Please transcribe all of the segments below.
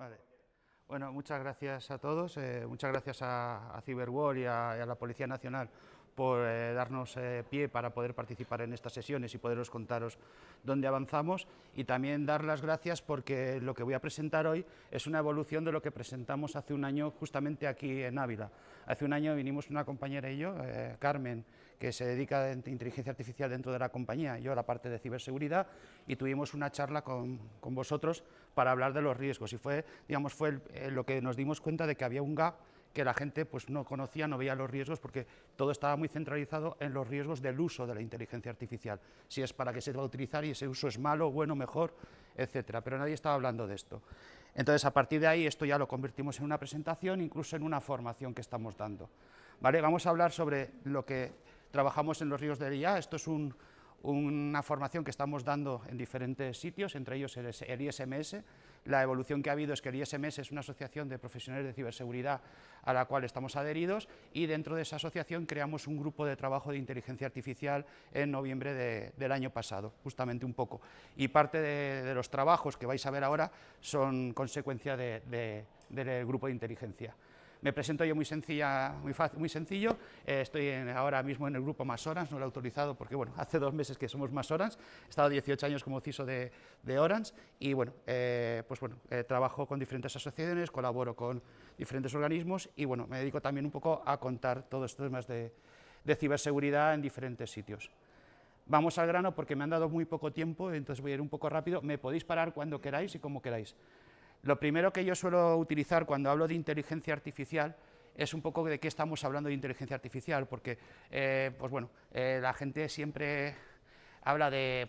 Vale. Bueno, muchas gracias a todos, muchas gracias a Cyberwar y a la Policía Nacional por darnos pie para poder participar en estas sesiones y poderos contaros dónde avanzamos, y también dar las gracias porque lo que voy a presentar hoy es una evolución de lo que presentamos hace un año justamente aquí en Ávila. Hace un año vinimos una compañera y yo, Carmen, que se dedica a inteligencia artificial dentro de la compañía, yo a la parte de ciberseguridad, y tuvimos una charla con vosotros para hablar de los riesgos, y fue, digamos, lo que nos dimos cuenta de que había un gap que la gente pues no conocía, no veía los riesgos, porque todo estaba muy centralizado en los riesgos del uso de la inteligencia artificial, si es para qué se va a utilizar y ese uso es malo, bueno, mejor, etcétera, pero nadie estaba hablando de esto. Entonces, a partir de ahí, esto ya lo convertimos en una presentación, incluso en una formación que estamos dando. ¿Vale? Vamos a hablar sobre lo que trabajamos en los riesgos del IA. Esto es una formación que estamos dando en diferentes sitios, entre ellos el ISMS. La evolución que ha habido es que el ISMS es una asociación de profesionales de ciberseguridad a la cual estamos adheridos, y dentro de esa asociación creamos un grupo de trabajo de inteligencia artificial en noviembre del año pasado, justamente un poco. Y parte de los trabajos que vais a ver ahora son consecuencia del grupo de inteligencia. Me presento yo muy sencillo, estoy ahora mismo en el grupo Más Orange, no lo he autorizado porque bueno, hace 2 meses que somos Más Orange, he estado 18 años como CISO de Orange, y bueno, trabajo con diferentes asociaciones, colaboro con diferentes organismos, y bueno, me dedico también un poco a contar todos estos temas de ciberseguridad en diferentes sitios. Vamos al grano porque me han dado muy poco tiempo, entonces voy a ir un poco rápido. Me podéis parar cuando queráis y como queráis. Lo primero que yo suelo utilizar cuando hablo de inteligencia artificial es un poco de qué estamos hablando de inteligencia artificial, porque la gente siempre habla de,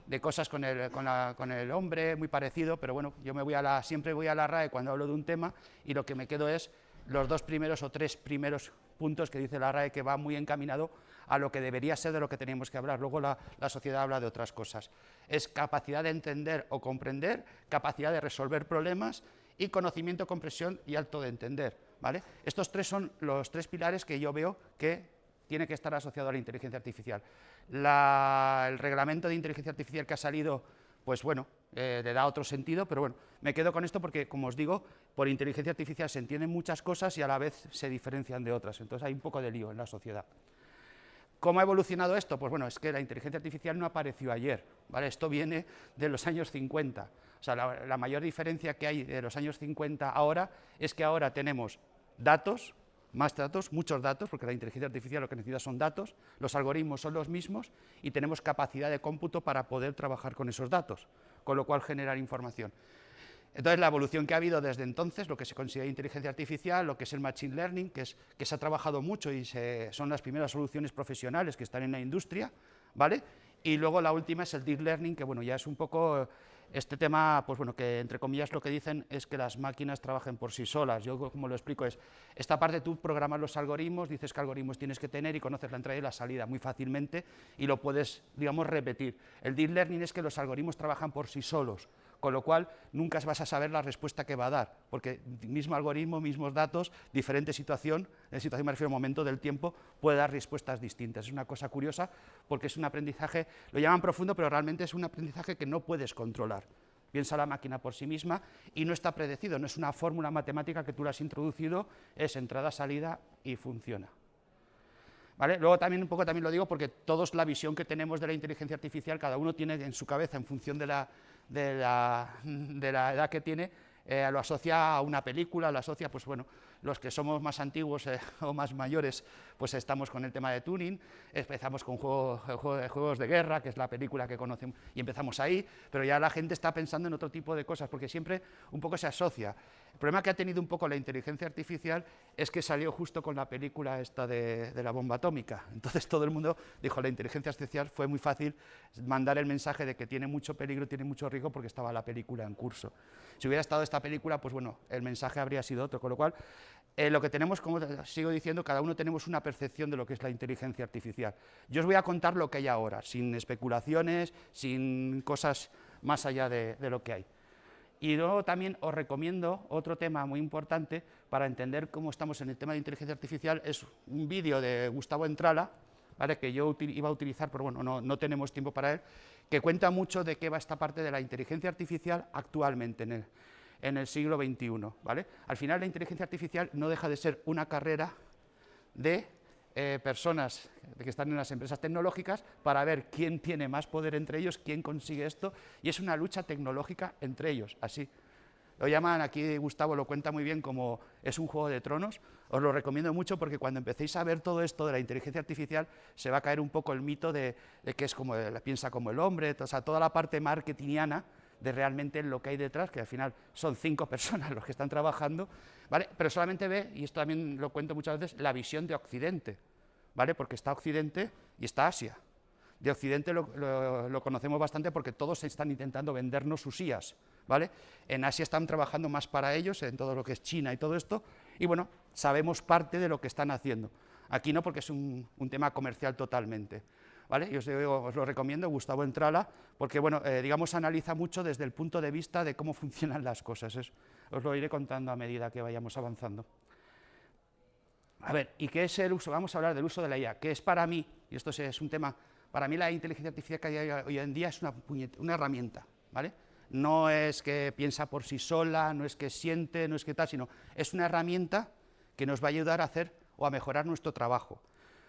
de cosas con el hombre, muy parecido, pero bueno, yo siempre voy a la RAE cuando hablo de un tema, y lo que me quedo es los 2 primeros o 3 primeros puntos que dice la RAE, que va muy encaminado a lo que debería ser de lo que teníamos que hablar. Luego la sociedad habla de otras cosas. Es capacidad de entender o comprender, capacidad de resolver problemas y conocimiento, comprensión y alto de entender, ¿vale? Estos 3 son los 3 pilares que yo veo que tiene que estar asociado a la inteligencia artificial. El reglamento de inteligencia artificial que ha salido, pues bueno, le da otro sentido, pero bueno, me quedo con esto porque, como os digo, por inteligencia artificial se entienden muchas cosas y a la vez se diferencian de otras, entonces hay un poco de lío en la sociedad. ¿Cómo ha evolucionado esto? Pues bueno, es que la inteligencia artificial no apareció ayer, ¿vale? Esto viene de los años 50. O sea, la mayor diferencia que hay de los años 50 ahora es que ahora tenemos datos, más datos, muchos datos, porque la inteligencia artificial lo que necesita son datos, los algoritmos son los mismos y tenemos capacidad de cómputo para poder trabajar con esos datos, con lo cual generar información. Entonces, la evolución que ha habido desde entonces, lo que se considera inteligencia artificial, lo que es el machine learning, que se ha trabajado mucho y son las primeras soluciones profesionales que están en la industria, ¿vale? Y luego la última es el deep learning, que bueno, ya es un poco este tema, pues bueno, que entre comillas lo que dicen es que las máquinas trabajen por sí solas. Yo como lo explico es, esta parte tú programas los algoritmos, dices qué algoritmos tienes que tener y conoces la entrada y la salida muy fácilmente y lo puedes, digamos, repetir. El deep learning es que los algoritmos trabajan por sí solos, con lo cual nunca vas a saber la respuesta que va a dar, porque mismo algoritmo, mismos datos, diferente situación, en situación me refiero a un momento del tiempo, puede dar respuestas distintas. Es una cosa curiosa porque es un aprendizaje, lo llaman profundo, pero realmente es un aprendizaje que no puedes controlar. Piensa la máquina por sí misma y no está predecido, no es una fórmula matemática que tú le has introducido, es entrada, salida y funciona. ¿Vale? Luego también un poco también lo digo porque todos la visión que tenemos de la inteligencia artificial, cada uno tiene en su cabeza en función de la edad que tiene, lo asocia a una película, lo asocia, pues bueno, los que somos más antiguos o más mayores, pues estamos con el tema de Turing, empezamos con juegos de guerra, que es la película que conocemos, y empezamos ahí, pero ya la gente está pensando en otro tipo de cosas, porque siempre un poco se asocia. El problema que ha tenido un poco la inteligencia artificial es que salió justo con la película esta de la bomba atómica, entonces todo el mundo dijo, la inteligencia artificial fue muy fácil mandar el mensaje de que tiene mucho peligro, tiene mucho riesgo, porque estaba la película en curso. Si hubiera estado esta película, pues bueno, el mensaje habría sido otro, con lo cual, lo que tenemos, como sigo diciendo, cada uno tenemos una percepción de lo que es la inteligencia artificial. Yo os voy a contar lo que hay ahora, sin especulaciones, sin cosas más allá de lo que hay. Y luego también os recomiendo otro tema muy importante para entender cómo estamos en el tema de inteligencia artificial, es un vídeo de Gustavo Entrala, ¿vale? Que yo iba a utilizar, pero bueno, no tenemos tiempo para él, que cuenta mucho de qué va esta parte de la inteligencia artificial actualmente en el siglo XXI, ¿vale? Al final la inteligencia artificial no deja de ser una carrera de personas que están en las empresas tecnológicas para ver quién tiene más poder entre ellos, quién consigue esto, y es una lucha tecnológica entre ellos, así. Lo llaman, aquí Gustavo lo cuenta muy bien, como es un juego de tronos. Os lo recomiendo mucho porque cuando empecéis a ver todo esto de la inteligencia artificial se va a caer un poco el mito de que es como, piensa como el hombre, o sea, toda la parte marketingiana de realmente lo que hay detrás, que al final son 5 personas los que están trabajando, ¿vale? Pero solamente ve, y esto también lo cuento muchas veces, la visión de Occidente, ¿vale? Porque está Occidente y está Asia. De Occidente lo conocemos bastante porque todos están intentando vendernos sus IAs, ¿vale? En Asia están trabajando más para ellos, en todo lo que es China y todo esto, y bueno, sabemos parte de lo que están haciendo. Aquí no, porque es un tema comercial totalmente, ¿vale? Y os lo recomiendo, Gustavo Entrala, porque bueno, digamos, analiza mucho desde el punto de vista de cómo funcionan las cosas. Os lo iré contando a medida que vayamos avanzando. A ver, ¿y qué es el uso? Vamos a hablar del uso de la IA, que es para mí, y esto es un tema, para mí la inteligencia artificial que hay hoy en día es una herramienta, ¿vale? No es que piensa por sí sola, no es que siente, no es que tal, sino es una herramienta que nos va a ayudar a hacer o a mejorar nuestro trabajo.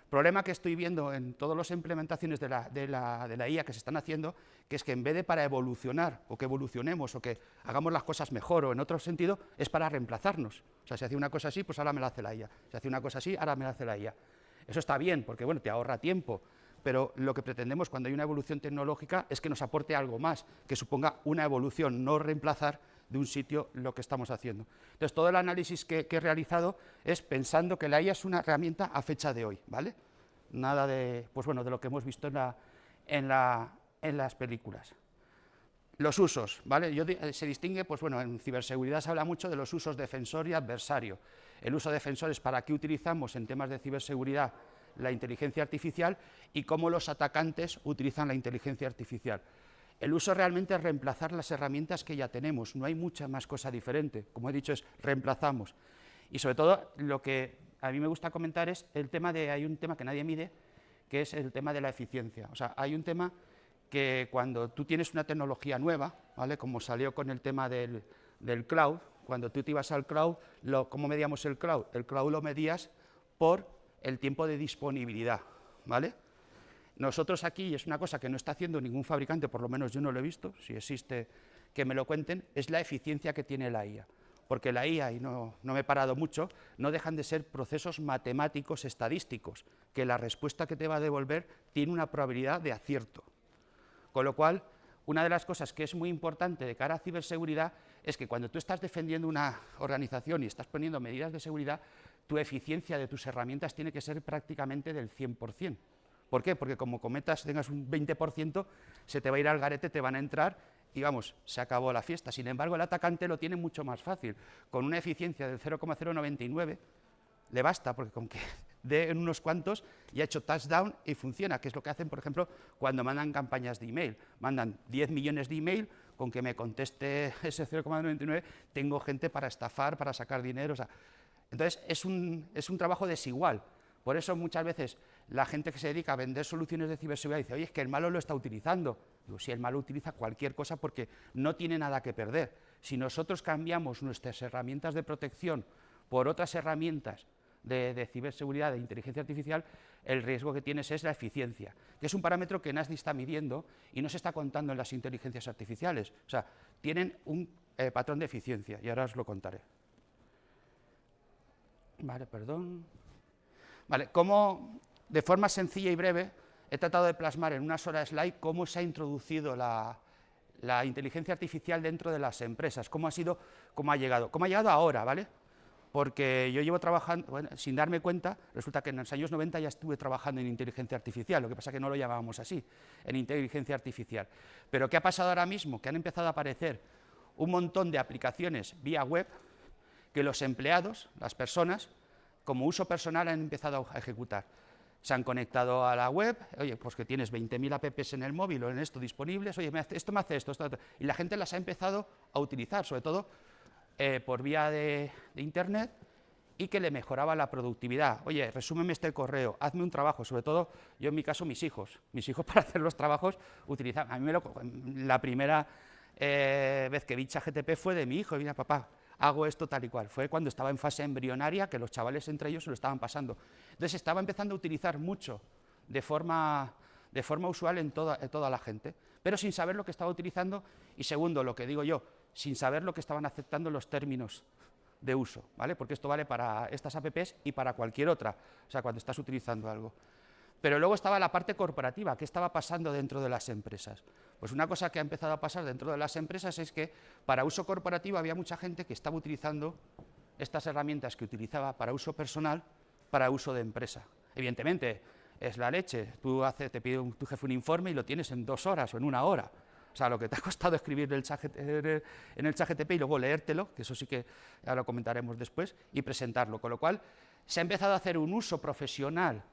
Problema que estoy viendo en todas las implementaciones de la IA que se están haciendo, que es que en vez de para evolucionar, o que evolucionemos, o que hagamos las cosas mejor, o en otro sentido, es para reemplazarnos. O sea, si hace una cosa así, pues ahora me la hace la IA. Si hace una cosa así, ahora me la hace la IA. Eso está bien, porque bueno, te ahorra tiempo, pero lo que pretendemos cuando hay una evolución tecnológica es que nos aporte algo más, que suponga una evolución, no reemplazar de un sitio lo que estamos haciendo. Entonces, todo el análisis que he realizado es pensando que la IA es una herramienta a fecha de hoy, ¿vale? Nada de, pues bueno, de lo que hemos visto en las películas. Los usos, ¿vale? Se distingue, pues bueno, en ciberseguridad se habla mucho de los usos defensor y adversario. El uso defensor es para qué utilizamos en temas de ciberseguridad la inteligencia artificial y cómo los atacantes utilizan la inteligencia artificial. El uso realmente es reemplazar las herramientas que ya tenemos, no hay mucha más cosa diferente, como he dicho, es reemplazamos. Y sobre todo, lo que a mí me gusta comentar es hay un tema que nadie mide, que es el tema de la eficiencia. O sea, hay un tema que cuando tú tienes una tecnología nueva, ¿vale? Como salió con el tema del cloud, cuando tú te ibas al cloud, ¿cómo medíamos el cloud? El cloud lo medías por el tiempo de disponibilidad, ¿vale? Nosotros aquí, y es una cosa que no está haciendo ningún fabricante, por lo menos yo no lo he visto, si existe que me lo cuenten, es la eficiencia que tiene la IA. Porque la IA, y no me he parado mucho, no dejan de ser procesos matemáticos estadísticos, que la respuesta que te va a devolver tiene una probabilidad de acierto. Con lo cual, una de las cosas que es muy importante de cara a ciberseguridad es que cuando tú estás defendiendo una organización y estás poniendo medidas de seguridad, tu eficiencia de tus herramientas tiene que ser prácticamente del 100%. ¿Por qué? Porque como tengas un 20%, se te va a ir al garete, te van a entrar y vamos, se acabó la fiesta. Sin embargo, el atacante lo tiene mucho más fácil. Con una eficiencia del 0,099 le basta, porque con que dé en unos cuantos y ha hecho touchdown y funciona, que es lo que hacen, por ejemplo, cuando mandan campañas de email. Mandan 10 millones de email, con que me conteste ese 0,99, tengo gente para estafar, para sacar dinero. O sea, entonces, es un trabajo desigual. Por eso muchas veces la gente que se dedica a vender soluciones de ciberseguridad dice, oye, es que el malo lo está utilizando. Digo, sí, el malo utiliza cualquier cosa porque no tiene nada que perder. Si nosotros cambiamos nuestras herramientas de protección por otras herramientas de ciberseguridad, de inteligencia artificial, el riesgo que tienes es la eficiencia, que es un parámetro que NASDI está midiendo y no se está contando en las inteligencias artificiales. O sea, tienen un patrón de eficiencia y ahora os lo contaré. Vale, perdón. Vale, cómo, de forma sencilla y breve, he tratado de plasmar en una sola slide cómo se ha introducido la inteligencia artificial dentro de las empresas, cómo ha llegado ahora, ¿vale? Porque yo llevo trabajando, bueno, sin darme cuenta, resulta que en los años 90 ya estuve trabajando en inteligencia artificial, lo que pasa es que no lo llamábamos así, en inteligencia artificial. Pero ¿qué ha pasado ahora mismo? Que han empezado a aparecer un montón de aplicaciones vía web que los empleados, las personas, como uso personal han empezado a ejecutar. Se han conectado a la web, oye, pues que tienes 20.000 apps en el móvil o en esto disponibles, oye, esto me hace esto, y la gente las ha empezado a utilizar, sobre todo por vía de internet, y que le mejoraba la productividad. Oye, resúmeme este correo, hazme un trabajo, sobre todo, yo en mi caso, mis hijos para hacer los trabajos utilizaban, a mí la primera vez que vi ChatGPT fue de mi hijo, mira papá, hago esto tal y cual. Fue cuando estaba en fase embrionaria, que los chavales entre ellos se lo estaban pasando. Entonces estaba empezando a utilizar mucho de forma usual en toda la gente, pero sin saber lo que estaba utilizando y segundo, lo que digo yo, sin saber lo que estaban aceptando los términos de uso, ¿vale? Porque esto vale para estas apps y para cualquier otra, o sea, cuando estás utilizando algo. Pero luego estaba la parte corporativa, ¿qué estaba pasando dentro de las empresas? Pues una cosa que ha empezado a pasar dentro de las empresas es que para uso corporativo había mucha gente que estaba utilizando estas herramientas que utilizaba para uso personal, para uso de empresa. Evidentemente, es la leche, te pide tu jefe un informe y lo tienes en 2 horas o en 1 hora. O sea, lo que te ha costado escribir en el ChatGPT y luego leértelo, que eso sí que ya lo comentaremos después, y presentarlo. Con lo cual, se ha empezado a hacer un uso profesional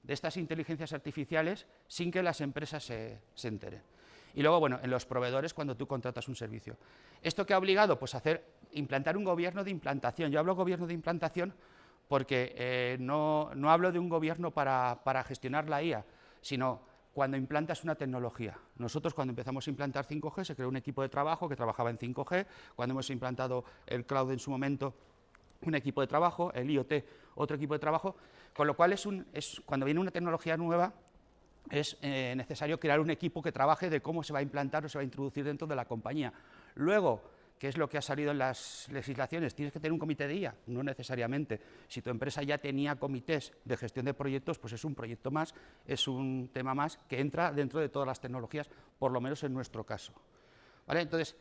de estas inteligencias artificiales sin que las empresas se enteren. Y luego, bueno, en los proveedores cuando tú contratas un servicio. ¿Esto qué ha obligado? Pues implantar un gobierno de implantación. Yo hablo gobierno de implantación porque no hablo de un gobierno para gestionar la IA, sino cuando implantas una tecnología. Nosotros cuando empezamos a implantar 5G se creó un equipo de trabajo que trabajaba en 5G, cuando hemos implantado el cloud en su momento, un equipo de trabajo, el IoT, otro equipo de trabajo, con lo cual cuando viene una tecnología nueva es necesario crear un equipo que trabaje de cómo se va a implantar o se va a introducir dentro de la compañía. Luego, ¿qué es lo que ha salido en las legislaciones? ¿Tienes que tener un comité de IA? No necesariamente. Si tu empresa ya tenía comités de gestión de proyectos, pues es un proyecto más, es un tema más que entra dentro de todas las tecnologías, por lo menos en nuestro caso. ¿Vale? Entonces,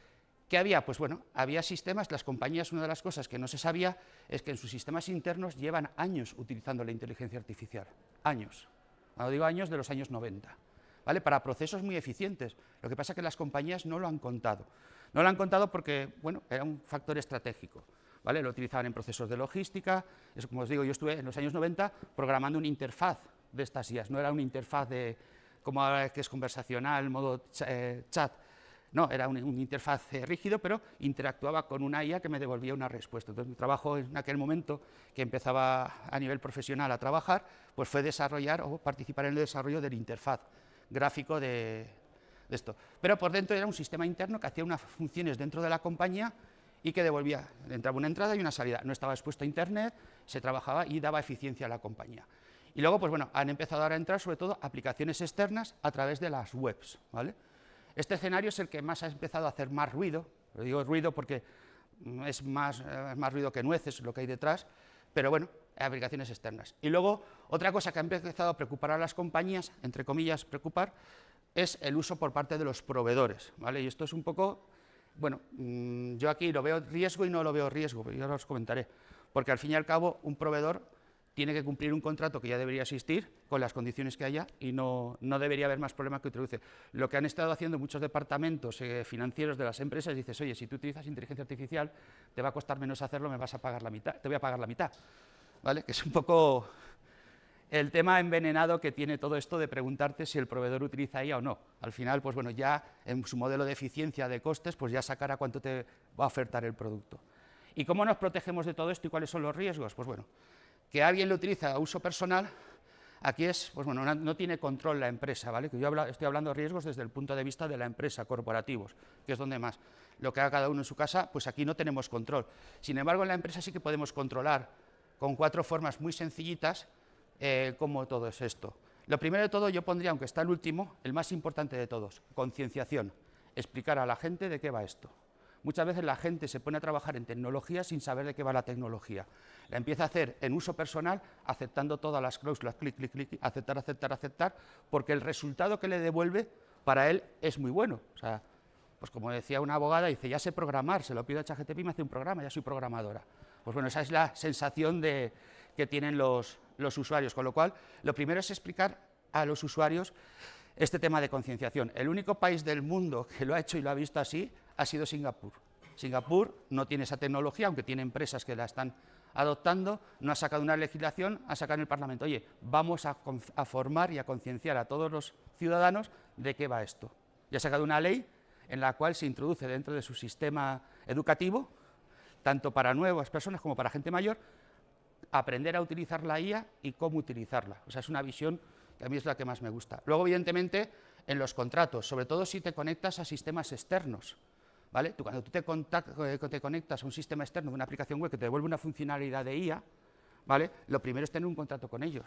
¿qué había? Pues bueno, había sistemas, las compañías, una de las cosas que no se sabía es que en sus sistemas internos llevan años utilizando la inteligencia artificial. Años. Cuando digo años, de los años 90. ¿Vale? Para procesos muy eficientes. Lo que pasa es que las compañías no lo han contado. No lo han contado porque, bueno, era un factor estratégico, ¿vale? Lo utilizaban en procesos de logística. Eso, como os digo, yo estuve en los años 90 programando una interfaz de estas IAs. No era una interfaz como ahora que es conversacional, modo chat. No, era un interfaz rígido, pero interactuaba con una IA que me devolvía una respuesta. Entonces, mi trabajo en aquel momento, que empezaba a nivel profesional a trabajar, pues fue desarrollar o participar en el desarrollo del interfaz gráfico de esto. Pero por dentro era un sistema interno que hacía unas funciones dentro de la compañía y que devolvía, entraba una entrada y una salida. No estaba expuesto a Internet, se trabajaba y daba eficiencia a la compañía. Y luego, pues bueno, han empezado ahora a entrar sobre todo aplicaciones externas a través de las webs, ¿vale? Este escenario es el que más ha empezado a hacer más ruido, lo digo ruido porque es más ruido que nueces lo que hay detrás, pero bueno, aplicaciones externas. Y luego, otra cosa que ha empezado a preocupar a las compañías, entre comillas, preocupar, es el uso por parte de los proveedores, ¿vale? Y esto es un poco, bueno, yo aquí lo veo riesgo y no lo veo riesgo, pero yo ahora os comentaré, porque al fin y al cabo un proveedor tiene que cumplir un contrato que ya debería existir con las condiciones que haya y no debería haber más problemas que introduce. Lo que han estado haciendo muchos departamentos financieros de las empresas, dices, oye, si tú utilizas inteligencia artificial, te va a costar menos hacerlo, me vas a pagar la mitad, te voy a pagar la mitad, ¿vale? Que es un poco el tema envenenado que tiene todo esto de preguntarte si el proveedor utiliza IA o no. Al final, pues bueno, ya en su modelo de eficiencia de costes, pues ya sacará cuánto te va a ofertar el producto. ¿Y cómo nos protegemos de todo esto y cuáles son los riesgos? Pues bueno, que alguien lo utiliza a uso personal, aquí es, pues bueno, no tiene control la empresa, ¿vale? Que yo estoy hablando de riesgos desde el punto de vista de la empresa, corporativos, que es donde más. Lo que haga cada uno en su casa, pues aquí no tenemos control. Sin embargo, en la empresa sí que podemos controlar con 4 formas muy sencillitas cómo todo es esto. Lo primero de todo yo pondría, aunque está el último, el más importante de todos, concienciación, explicar a la gente de qué va esto. Muchas veces la gente se pone a trabajar en tecnología sin saber de qué va la tecnología. La empieza a hacer en uso personal, aceptando todas las cláusulas, clic, clic, clic, aceptar, aceptar, aceptar, porque el resultado que le devuelve para él es muy bueno. O sea, pues como decía una abogada, dice, ya sé programar, se lo pido a ChatGPT y me hace un programa, ya soy programadora. Pues bueno, esa es la sensación que tienen los usuarios, con lo cual lo primero es explicar a los usuarios este tema de concienciación. El único país del mundo que lo ha hecho y lo ha visto así ha sido Singapur. Singapur no tiene esa tecnología, aunque tiene empresas que la están adoptando, no ha sacado una legislación, ha sacado en el Parlamento, oye, vamos a formar y a concienciar a todos los ciudadanos de qué va esto. Y ha sacado una ley en la cual se introduce dentro de su sistema educativo, tanto para nuevas personas como para gente mayor, aprender a utilizar la IA y cómo utilizarla. O sea, es una visión que a mí es la que más me gusta. Luego, evidentemente, en los contratos, sobre todo si te conectas a sistemas externos, ¿vale? Cuando tú te conectas a un sistema externo de una aplicación web que te devuelve una funcionalidad de IA, ¿vale? Lo primero es tener un contrato con ellos.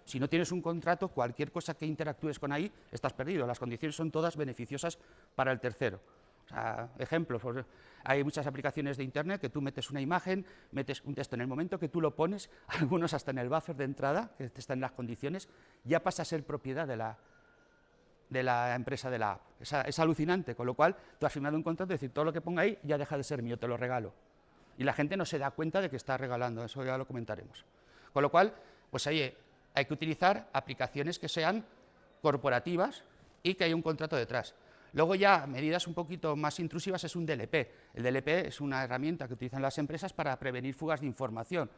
Si no tienes un contrato, cualquier cosa que interactúes con ahí, estás perdido. Las condiciones son todas beneficiosas para el tercero. O sea, ejemplos, pues, hay muchas aplicaciones de Internet que tú metes una imagen, metes un texto. En el momento que tú lo pones, algunos hasta en el buffer de entrada, que está en las condiciones, ya pasa a ser propiedad de la empresa de la app. Es alucinante, con lo cual tú has firmado un contrato y decir, todo lo que ponga ahí ya deja de ser mío, te lo regalo. Y la gente no se da cuenta de que está regalando, eso ya lo comentaremos. Con lo cual, pues ahí hay que utilizar aplicaciones que sean corporativas y que haya un contrato detrás. Luego ya, medidas un poquito más intrusivas es un DLP. El DLP es una herramienta que utilizan las empresas para prevenir fugas de información.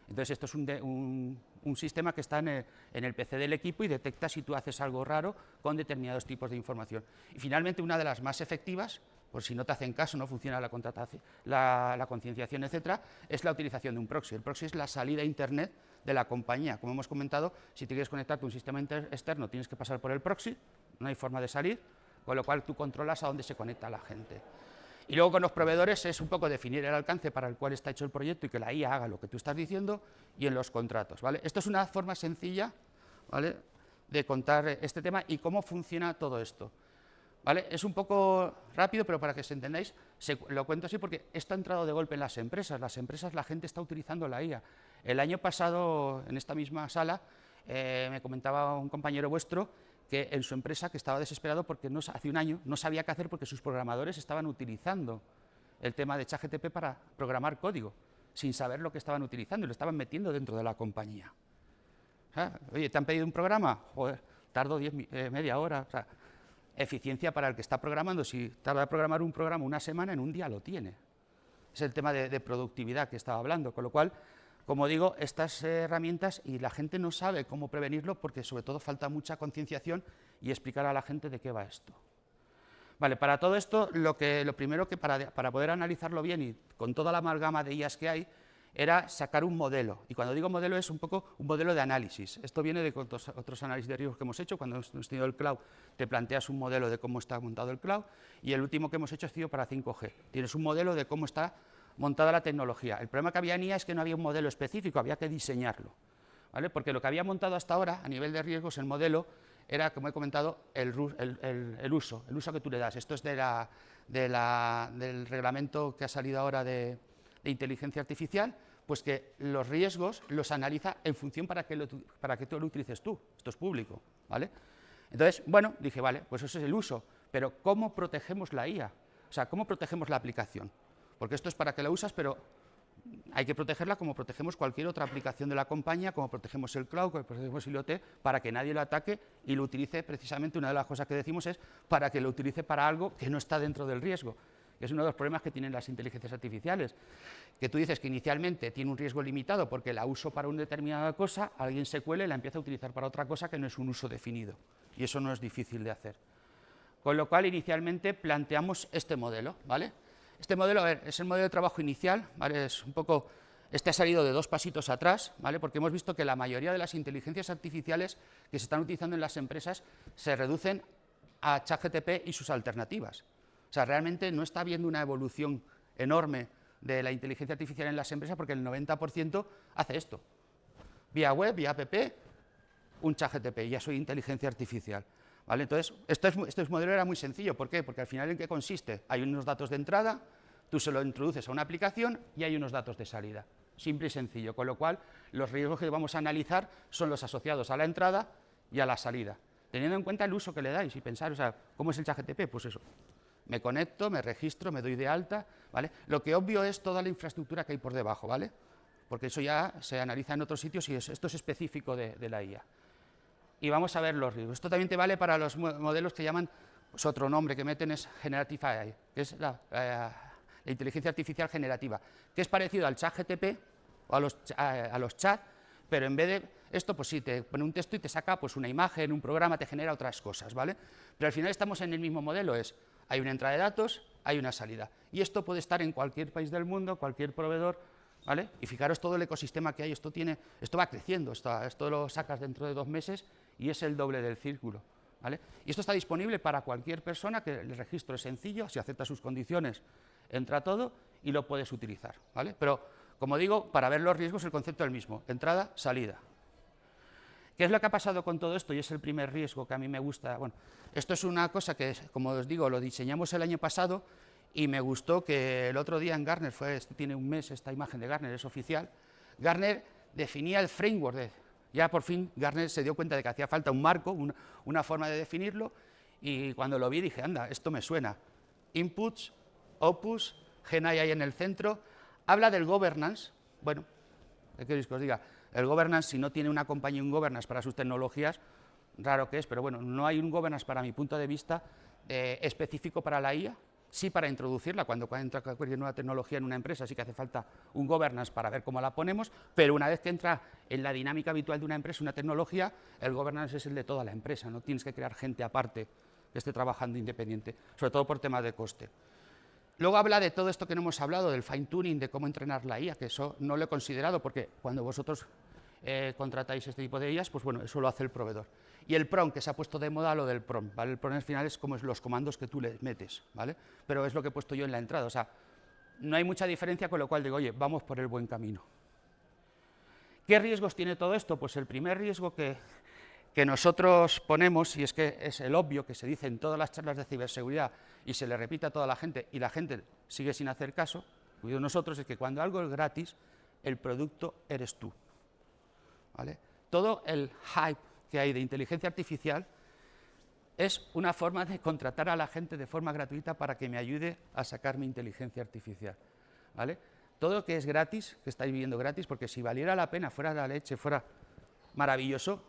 Entonces, esto es un sistema que está en el PC del equipo y detecta si tú haces algo raro con determinados tipos de información. Y finalmente, una de las más efectivas, por si no te hacen caso, no funciona la contratación, la concienciación, etcétera, es la utilización de un proxy. El proxy es la salida a Internet de la compañía. Como hemos comentado, si te quieres conectarte a un sistema externo, tienes que pasar por el proxy, no hay forma de salir, con lo cual tú controlas a dónde se conecta la gente. Y luego con los proveedores es un poco definir el alcance para el cual está hecho el proyecto y que la IA haga lo que tú estás diciendo, y en los contratos, ¿vale? Esto es una forma sencilla, ¿vale?, de contar este tema y cómo funciona todo esto, ¿vale? Es un poco rápido, pero para que os entendáis, lo cuento así porque esto ha entrado de golpe en las empresas, la gente está utilizando la IA. El año pasado, en esta misma sala, me comentaba un compañero vuestro que en su empresa que estaba desesperado porque hace un año no sabía qué hacer porque sus programadores estaban utilizando el tema de ChatGPT para programar código, sin saber lo que estaban utilizando y lo estaban metiendo dentro de la compañía. O sea, oye, ¿te han pedido un programa? Joder, tardo media hora. O sea, eficiencia para el que está programando. Si tarda en programar un programa una semana, en un día lo tiene. Es el tema de productividad que estaba hablando, con lo cual, como digo, estas herramientas, y la gente no sabe cómo prevenirlo porque sobre todo falta mucha concienciación y explicar a la gente de qué va esto. Vale, para todo esto, lo primero que para poder analizarlo bien y con toda la amalgama de IAs que hay, era sacar un modelo. Y cuando digo modelo es un poco un modelo de análisis. Esto viene de otros análisis de riesgos que hemos hecho. Cuando hemos tenido el cloud, te planteas un modelo de cómo está montado el cloud. Y el último que hemos hecho ha sido para 5G. Tienes un modelo de cómo está montada la tecnología. El problema que había en IA es que no había un modelo específico, había que diseñarlo, ¿vale? Porque lo que había montado hasta ahora, a nivel de riesgos, el modelo era, como he comentado, el uso que tú le das. Esto es del reglamento que ha salido ahora de inteligencia artificial, pues que los riesgos los analiza en función para que tú lo utilices tú. Esto es público, ¿vale? Entonces, bueno, dije, vale, pues eso es el uso, pero ¿cómo protegemos la IA? O sea, ¿cómo protegemos la aplicación? Porque esto es para que la usas, pero hay que protegerla como protegemos cualquier otra aplicación de la compañía, como protegemos el cloud, como protegemos el IoT, para que nadie lo ataque y lo utilice. Precisamente una de las cosas que decimos es para que lo utilice para algo que no está dentro del riesgo. Es uno de los problemas que tienen las inteligencias artificiales, que tú dices que inicialmente tiene un riesgo limitado porque la uso para una determinada cosa, alguien se cuela y la empieza a utilizar para otra cosa que no es un uso definido, y eso no es difícil de hacer. Con lo cual, inicialmente planteamos este modelo, ¿vale? Este modelo, a ver, es el modelo de trabajo inicial, ¿vale? Es un poco, este ha salido de 2 pasitos atrás, ¿vale? Porque hemos visto que la mayoría de las inteligencias artificiales que se están utilizando en las empresas se reducen a ChatGPT y sus alternativas. O sea, realmente no está habiendo una evolución enorme de la inteligencia artificial en las empresas porque el 90% hace esto. Vía web, vía app, un ChatGPT, ya soy inteligencia artificial. ¿Vale? Entonces, este modelo era muy sencillo. ¿Por qué? Porque al final, ¿en qué consiste? Hay unos datos de entrada, tú se lo introduces a una aplicación y hay unos datos de salida. Simple y sencillo. Con lo cual, los riesgos que vamos a analizar son los asociados a la entrada y a la salida. Teniendo en cuenta el uso que le dais y pensar, o sea, ¿cómo es el ChatGPT? Pues eso. Me conecto, me registro, me doy de alta, ¿vale? Lo que obvio es toda la infraestructura que hay por debajo, ¿vale? Porque eso ya se analiza en otros sitios y esto es específico de la IA. Y vamos a ver los riesgos. Esto también te vale para los modelos que llaman, pues otro nombre que meten es Generative AI, que es la inteligencia artificial generativa, que es parecido al ChatGPT o a los chat, pero en vez de esto, pues sí, te pone un texto y te saca pues una imagen, un programa, te genera otras cosas, ¿vale? Pero al final estamos en el mismo modelo, hay una entrada de datos, hay una salida. Y esto puede estar en cualquier país del mundo, cualquier proveedor, ¿vale? Y fijaros todo el ecosistema que hay, esto va creciendo, esto lo sacas dentro de 2 meses y es el doble del círculo. ¿vale? Y esto está disponible para cualquier persona, que el registro es sencillo, si acepta sus condiciones, entra todo y lo puedes utilizar, ¿vale? Pero, como digo, para ver los riesgos el concepto es el mismo, entrada, salida. ¿Qué es lo que ha pasado con todo esto? Y es el primer riesgo que a mí me gusta. Bueno, esto es una cosa que, como os digo, lo diseñamos el año pasado y me gustó que el otro día en Gartner, tiene un mes esta imagen de Gartner, es oficial, Gartner definía el framework, ya por fin Gartner se dio cuenta de que hacía falta un marco, una forma de definirlo, y cuando lo vi dije, anda, esto me suena. Inputs, outputs, GenAI en el centro, habla del governance. Bueno, ¿qué queréis que os diga? El governance, si no tiene una compañía un governance para sus tecnologías, raro que es, pero bueno, no hay un governance para mi punto de vista específico para la IA, sí para introducirla, cuando entra cualquier nueva tecnología en una empresa, sí que hace falta un governance para ver cómo la ponemos, pero una vez que entra en la dinámica habitual de una empresa, una tecnología, el governance es el de toda la empresa, no tienes que crear gente aparte que esté trabajando independiente, sobre todo por temas de coste. Luego habla de todo esto que no hemos hablado, del fine-tuning, de cómo entrenar la IA, que eso no lo he considerado, porque cuando vosotros contratáis este tipo de IAs, pues bueno, eso lo hace el proveedor. Y el prompt, que se ha puesto de moda lo del prompt, ¿vale? El prompt al final es como los comandos que tú le metes, ¿vale? Pero es lo que he puesto yo en la entrada, o sea, no hay mucha diferencia, con lo cual digo, oye, vamos por el buen camino. ¿Qué riesgos tiene todo esto? Pues el primer riesgo que nosotros ponemos, y es que es el obvio que se dice en todas las charlas de ciberseguridad y se le repite a toda la gente y la gente sigue sin hacer caso, cuidado nosotros, es que cuando algo es gratis, el producto eres tú, ¿vale? Todo el hype que hay de inteligencia artificial es una forma de contratar a la gente de forma gratuita para que me ayude a sacar mi inteligencia artificial, ¿vale? Todo lo que es gratis, que estáis viviendo gratis, porque si valiera la pena, fuera la leche, fuera maravilloso,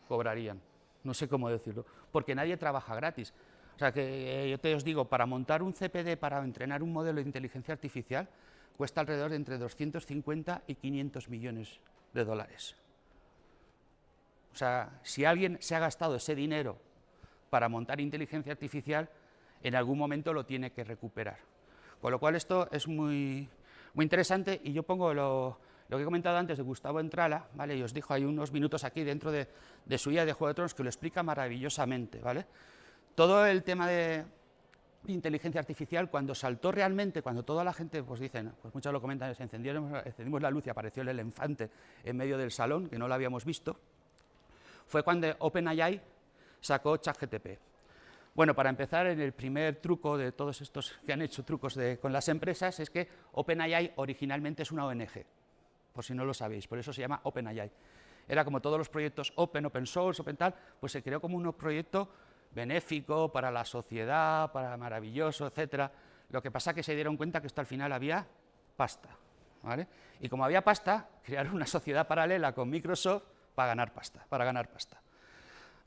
cobrarían, no sé cómo decirlo, porque nadie trabaja gratis. O sea que yo te os digo, para montar un CPD, para entrenar un modelo de inteligencia artificial, cuesta alrededor de entre 250 y 500 millones de dólares. O sea, si alguien se ha gastado ese dinero para montar inteligencia artificial, en algún momento lo tiene que recuperar. Con lo cual esto es muy interesante, y yo pongo lo que he comentado antes de Gustavo Entrala, ¿vale? Y os dijo, hay unos minutos aquí dentro de su guía de Juego de Tronos que lo explica maravillosamente, ¿vale? Todo el tema de inteligencia artificial, cuando saltó realmente, cuando toda la gente, pues dicen, pues muchos lo comentan, encendimos la luz y apareció el elefante en medio del salón, que no lo habíamos visto, fue cuando OpenAI sacó ChatGPT. Bueno, para empezar, el primer truco de todos estos que han hecho trucos con las empresas es que OpenAI originalmente es una ONG, por si no lo sabéis, por eso se llama OpenAI. Era como todos los proyectos open source, open tal, pues se creó como un proyecto benéfico para la sociedad, para maravilloso, etcétera. Lo que pasa es que se dieron cuenta que esto al final había pasta, ¿vale? Y como había pasta, crearon una sociedad paralela con Microsoft para ganar pasta,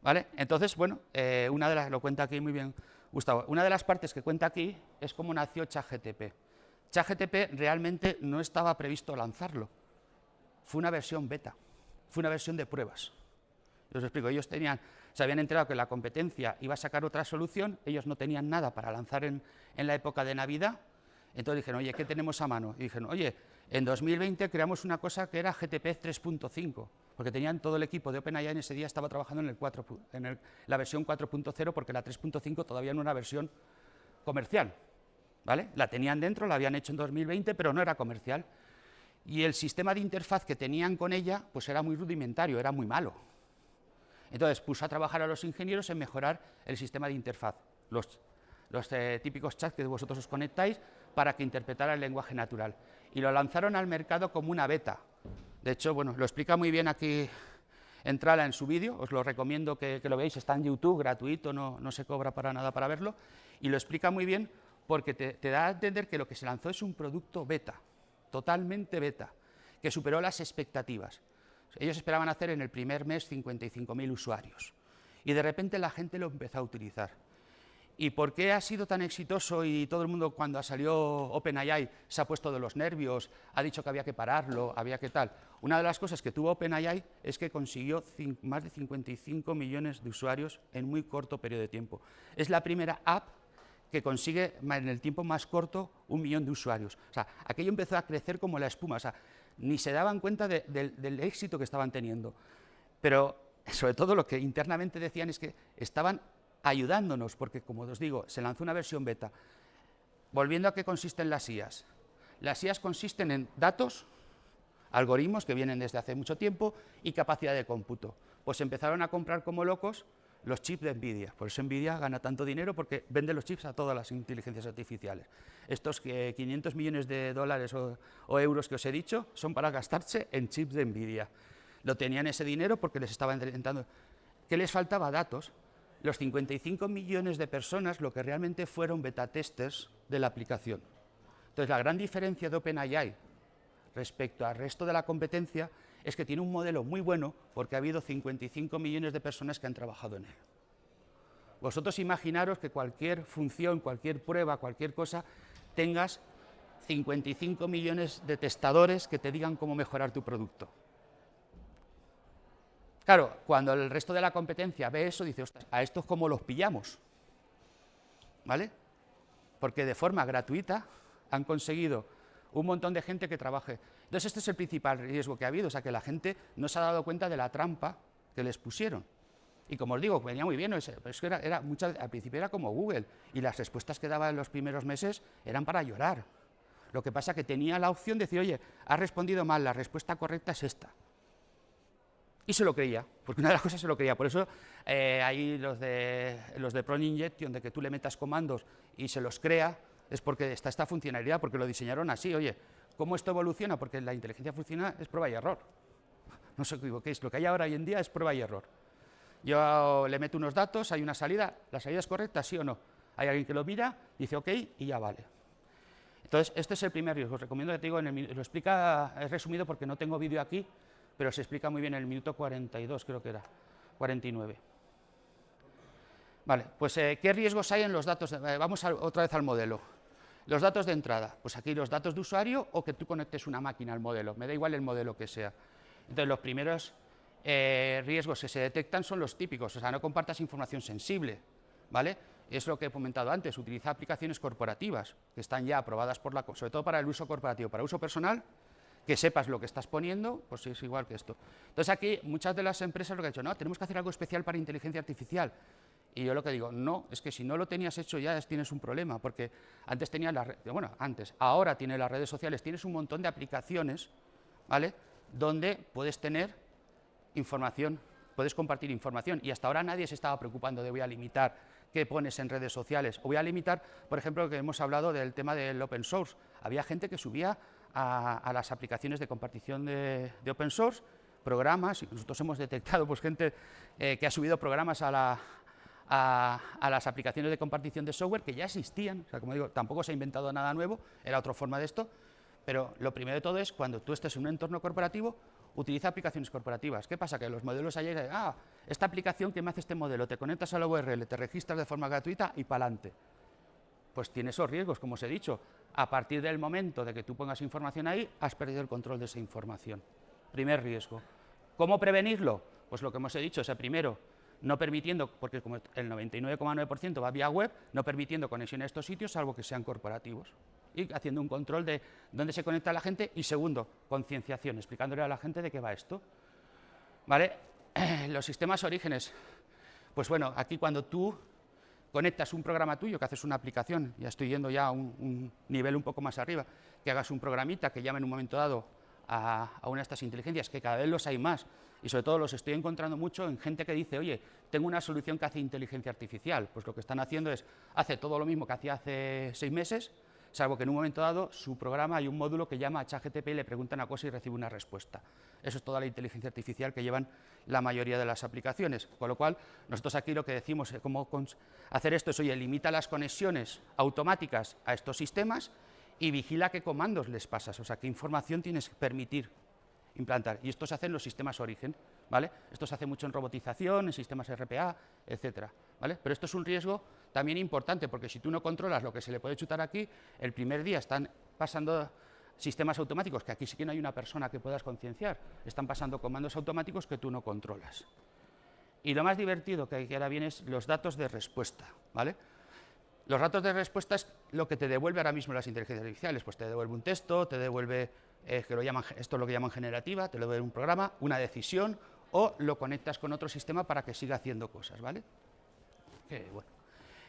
¿vale? Entonces, bueno, lo cuenta aquí muy bien Gustavo, una de las partes que cuenta aquí es cómo nació ChatGPT. ChatGPT realmente no estaba previsto lanzarlo, fue una versión beta, fue una versión de pruebas. Os explico, ellos se habían enterado que la competencia iba a sacar otra solución, ellos no tenían nada para lanzar en la época de Navidad, entonces dijeron, oye, ¿qué tenemos a mano? Y dijeron, oye, en 2020 creamos una cosa que era GTP 3.5, porque tenían todo el equipo de OpenAI en ese día estaba trabajando en la versión 4.0, porque la 3.5 todavía no era versión comercial, ¿vale? La tenían dentro, la habían hecho en 2020, pero no era comercial. Y el sistema de interfaz que tenían con ella, pues era muy rudimentario, era muy malo. Entonces puso a trabajar a los ingenieros en mejorar el sistema de interfaz, los típicos chats que vosotros os conectáis para que interpretara el lenguaje natural. Y lo lanzaron al mercado como una beta. De hecho, bueno, lo explica muy bien aquí Entrala en su vídeo, os lo recomiendo que lo veáis, está en YouTube, gratuito, no se cobra para nada para verlo, y lo explica muy bien porque te da a entender que lo que se lanzó es un producto beta, totalmente beta, que superó las expectativas. Ellos esperaban hacer en el primer mes 55.000 usuarios, y de repente la gente lo empezó a utilizar. ¿Y por qué ha sido tan exitoso y todo el mundo cuando salió OpenAI se ha puesto de los nervios, ha dicho que había que pararlo, había que tal? Una de las cosas que tuvo OpenAI es que consiguió más de 55 millones de usuarios en muy corto periodo de tiempo. Es la primera app que consigue en el tiempo más corto 1 millón de usuarios. O sea, aquello empezó a crecer como la espuma, o sea, ni se daban cuenta del éxito que estaban teniendo. Pero sobre todo lo que internamente decían es que estaban ayudándonos, porque como os digo, se lanzó una versión beta. Volviendo a qué consisten las IAs. Las IAs consisten en datos, algoritmos que vienen desde hace mucho tiempo y capacidad de cómputo. Pues empezaron a comprar como locos los chips de NVIDIA. Por eso NVIDIA gana tanto dinero, porque vende los chips a todas las inteligencias artificiales. Estos 500 millones de dólares o euros que os he dicho son para gastarse en chips de NVIDIA. Lo tenían ese dinero porque les estaba intentando. ¿Qué les faltaba? Datos. Los 55 millones de personas lo que realmente fueron beta testers de la aplicación. Entonces, la gran diferencia de OpenAI respecto al resto de la competencia es que tiene un modelo muy bueno porque ha habido 55 millones de personas que han trabajado en él. Vosotros imaginaros que cualquier función, cualquier prueba, cualquier cosa, tengas 55 millones de testadores que te digan cómo mejorar tu producto. Claro, cuando el resto de la competencia ve eso, dice, ostras, ¿a estos cómo los pillamos? ¿Vale? Porque de forma gratuita han conseguido un montón de gente que trabaje. Entonces, este es el principal riesgo que ha habido, o sea, que la gente no se ha dado cuenta de la trampa que les pusieron. Y como os digo, venía muy bien, pero es que al principio era como Google, y las respuestas que daba en los primeros meses eran para llorar. Lo que pasa es que tenía la opción de decir, oye, has respondido mal, la respuesta correcta es esta. Y se lo creía, porque una de las cosas se lo creía. Por eso ahí los de Prompt Injection, de que tú le metas comandos y se los crea, es porque está esta funcionalidad, porque lo diseñaron así. Oye, ¿cómo esto evoluciona? Porque la inteligencia funcional es prueba y error. No os equivoquéis, lo que hay ahora hoy en día es prueba y error. Yo le meto unos datos, hay una salida, ¿la salida es correcta, sí o no? Hay alguien que lo mira, dice ok y ya vale. Entonces, este es el primer riesgo. Os recomiendo que te digo, lo explica, es resumido porque no tengo vídeo aquí, pero se explica muy bien en el minuto 42, creo que era, 49. Vale, pues ¿qué riesgos hay en los datos? Vamos otra vez al modelo. Los datos de entrada, pues aquí los datos de usuario o que tú conectes una máquina al modelo, me da igual el modelo que sea. Entonces, los primeros riesgos que se detectan son los típicos, o sea, no compartas información sensible, ¿vale? Es lo que he comentado antes, utiliza aplicaciones corporativas que están ya aprobadas por la, sobre todo para el uso corporativo, para uso personal, que sepas lo que estás poniendo, pues es igual que esto. Entonces aquí muchas de las empresas lo que han dicho, no, tenemos que hacer algo especial para inteligencia artificial. Y yo lo que digo, no, es que si no lo tenías hecho ya tienes un problema, porque antes tenías ahora tienes las redes sociales, tienes un montón de aplicaciones, ¿vale?, donde puedes tener información, puedes compartir información, y hasta ahora nadie se estaba preocupando de voy a limitar qué pones en redes sociales, o voy a limitar, por ejemplo, que hemos hablado del tema del open source. Había gente que subía a las aplicaciones de compartición de open source programas, y nosotros hemos detectado pues, gente que ha subido programas a las aplicaciones de compartición de software que ya existían. O sea, como digo, tampoco se ha inventado nada nuevo, era otra forma de esto, pero lo primero de todo es, cuando tú estés en un entorno corporativo, utiliza aplicaciones corporativas. ¿Qué pasa? Que los modelos allá dicen, esta aplicación que me hace este modelo, te conectas a la URL, te registras de forma gratuita y para adelante. Pues tiene esos riesgos, como os he dicho. A partir del momento de que tú pongas información ahí, has perdido el control de esa información. Primer riesgo. ¿Cómo prevenirlo? Pues lo que hemos dicho, o sea, primero, no permitiendo, porque como el 99,9% va vía web, no permitiendo conexión a estos sitios, salvo que sean corporativos. Y haciendo un control de dónde se conecta la gente. Y segundo, concienciación, explicándole a la gente de qué va esto. ¿Vale? Los sistemas orígenes. Pues bueno, aquí cuando tú conectas un programa tuyo, que haces una aplicación, ya estoy yendo ya a un nivel un poco más arriba, que hagas un programita que llame en un momento dado a una de estas inteligencias, que cada vez los hay más, y sobre todo los estoy encontrando mucho en gente que dice, oye, tengo una solución que hace inteligencia artificial. Pues lo que están haciendo es, hace todo lo mismo que hacía hace 6 meses, salvo que en un momento dado su programa hay un módulo que llama a ChatGPT y le pregunta una cosa y recibe una respuesta. Eso es toda la inteligencia artificial que llevan la mayoría de las aplicaciones. Con lo cual, nosotros aquí lo que decimos, cómo hacer esto es, oye, limita las conexiones automáticas a estos sistemas y vigila qué comandos les pasas, o sea, qué información tienes que permitir implantar. Y esto se hace en los sistemas origen, ¿vale? Esto se hace mucho en robotización, en sistemas RPA, etcétera, ¿vale? Pero esto es un riesgo también importante, porque si tú no controlas lo que se le puede chutar aquí, el primer día están pasando sistemas automáticos, que aquí sí que no hay una persona que puedas concienciar, están pasando comandos automáticos que tú no controlas. Y lo más divertido que ahora viene es los datos de respuesta, ¿vale? Los datos de respuesta es lo que te devuelve ahora mismo las inteligencias artificiales, pues te devuelve un texto, te devuelve, esto es lo que llaman generativa, te devuelve un programa, una decisión o lo conectas con otro sistema para que siga haciendo cosas, ¿vale? Bueno.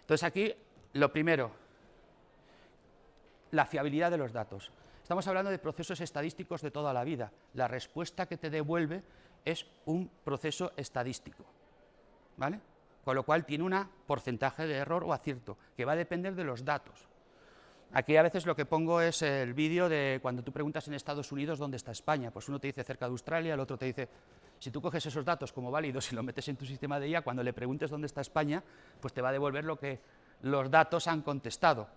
Entonces aquí, lo primero, la fiabilidad de los datos. Estamos hablando de procesos estadísticos de toda la vida. La respuesta que te devuelve es un proceso estadístico, ¿vale? Con lo cual tiene un porcentaje de error o acierto, que va a depender de los datos. Aquí a veces lo que pongo es el vídeo de cuando tú preguntas en Estados Unidos dónde está España, pues uno te dice cerca de Australia, el otro te dice, si tú coges esos datos como válidos y lo metes en tu sistema de IA, cuando le preguntes dónde está España, pues te va a devolver lo que los datos han contestado.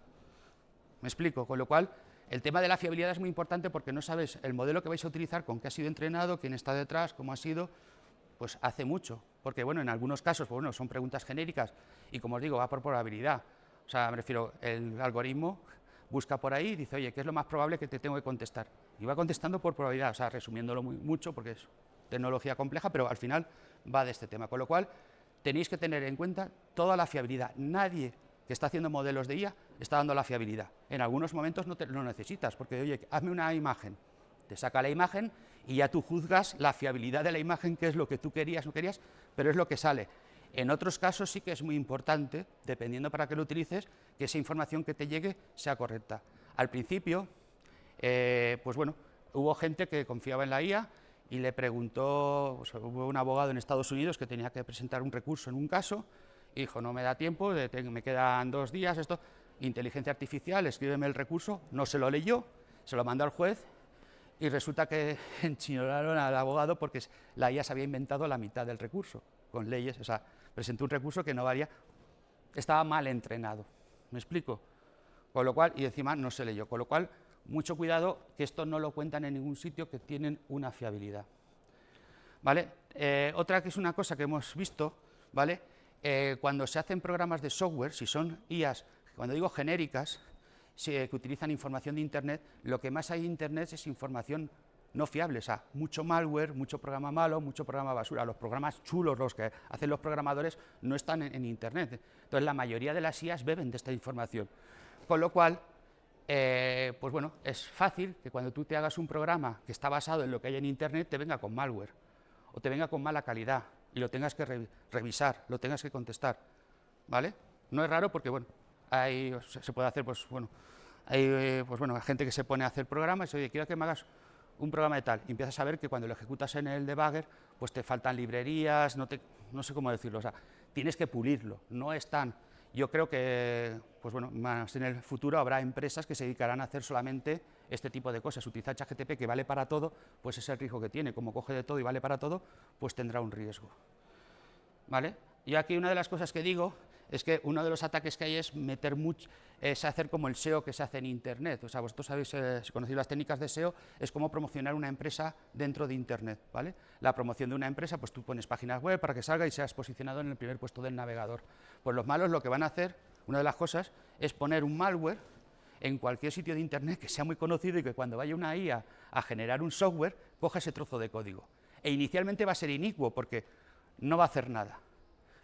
¿Me explico? Con lo cual, el tema de la fiabilidad es muy importante porque no sabes el modelo que vais a utilizar, con qué ha sido entrenado, quién está detrás, cómo ha sido, pues hace mucho. Porque, bueno, en algunos casos, pues, bueno, son preguntas genéricas y, como os digo, va por probabilidad. O sea, me refiero, el algoritmo busca por ahí y dice, oye, ¿qué es lo más probable que te tengo que contestar? Y va contestando por probabilidad, o sea, resumiéndolo mucho porque es tecnología compleja, pero al final va de este tema. Con lo cual, tenéis que tener en cuenta toda la fiabilidad. Nadie que está haciendo modelos de IA está dando la fiabilidad. En algunos momentos no lo necesitas, porque, oye, hazme una imagen, te saca la imagen y ya tú juzgas la fiabilidad de la imagen, que es lo que tú querías, no querías, pero es lo que sale. En otros casos sí que es muy importante, dependiendo para qué lo utilices, que esa información que te llegue sea correcta. Al principio, pues bueno, hubo gente que confiaba en la IA y le preguntó, pues, hubo un abogado en Estados Unidos que tenía que presentar un recurso en un caso, y dijo, no me da tiempo, me quedan 2 días, esto, inteligencia artificial, escríbeme el recurso, no se lo leyó, se lo mandó al juez, y resulta que enchinoraron al abogado porque la IA se había inventado la mitad del recurso, con leyes, o sea, presentó un recurso que no valía, estaba mal entrenado, ¿me explico? Con lo cual, y encima no se leyó, con lo cual, mucho cuidado que esto no lo cuentan en ningún sitio, que tienen una fiabilidad, ¿vale? Otra que es una cosa que hemos visto, ¿vale? Cuando se hacen programas de software, si son IAs, cuando digo genéricas, que utilizan información de Internet, lo que más hay en Internet es información no fiable, o sea, mucho malware, mucho programa malo, mucho programa basura. Los programas chulos, los que hacen los programadores, no están en Internet. Entonces, la mayoría de las IAs beben de esta información. Con lo cual, pues bueno, es fácil que cuando tú te hagas un programa que está basado en lo que hay en Internet, te venga con malware o te venga con mala calidad y lo tengas que revisar, lo tengas que contestar, ¿vale? No es raro porque, bueno, se puede hacer, pues bueno, hay gente que se pone a hacer programas y dice, oye, quiero que me hagas un programa de tal, y empiezas a ver que cuando lo ejecutas en el debugger, pues te faltan librerías, no sé cómo decirlo, o sea, tienes que pulirlo, no es tan... Yo creo que, pues bueno, más en el futuro habrá empresas que se dedicarán a hacer solamente este tipo de cosas. Utilizar ChatGPT, que vale para todo, pues es el riesgo que tiene. Como coge de todo y vale para todo, pues tendrá un riesgo, ¿vale? Y aquí una de las cosas que digo es que uno de los ataques que hay es es hacer como el SEO que se hace en Internet. O sea, vosotros sabéis, si conocéis las técnicas de SEO, es como promocionar una empresa dentro de Internet, ¿vale? La promoción de una empresa, pues tú pones páginas web para que salga y seas posicionado en el primer puesto del navegador. Pues los malos lo que van a hacer, una de las cosas, es poner un malware en cualquier sitio de Internet que sea muy conocido y que cuando vaya una IA a generar un software, coja ese trozo de código. E inicialmente va a ser inicuo porque no va a hacer nada.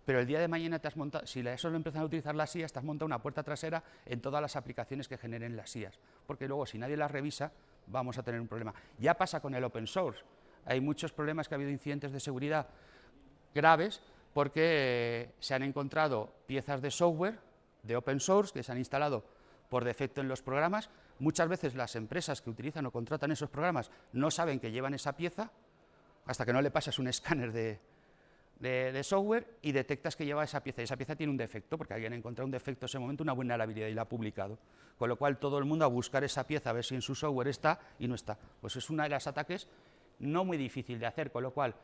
Pero el día de mañana te has montado, si eso lo empiezan a utilizar las IAs, te has montado una puerta trasera en todas las aplicaciones que generen las IAs. Porque luego, si nadie las revisa, vamos a tener un problema. Ya pasa con el open source. Hay muchos problemas que ha habido incidentes de seguridad graves porque se han encontrado piezas de software de open source que se han instalado por defecto en los programas. Muchas veces las empresas que utilizan o contratan esos programas no saben que llevan esa pieza hasta que no le pasas un escáner de software y detectas que lleva esa pieza, y esa pieza tiene un defecto, porque alguien ha encontrado un defecto en ese momento, una vulnerabilidad, y la ha publicado. Con lo cual todo el mundo a buscar esa pieza, a ver si en su software está, y no está. Pues es una de los ataques no muy difícil de hacer, con lo cual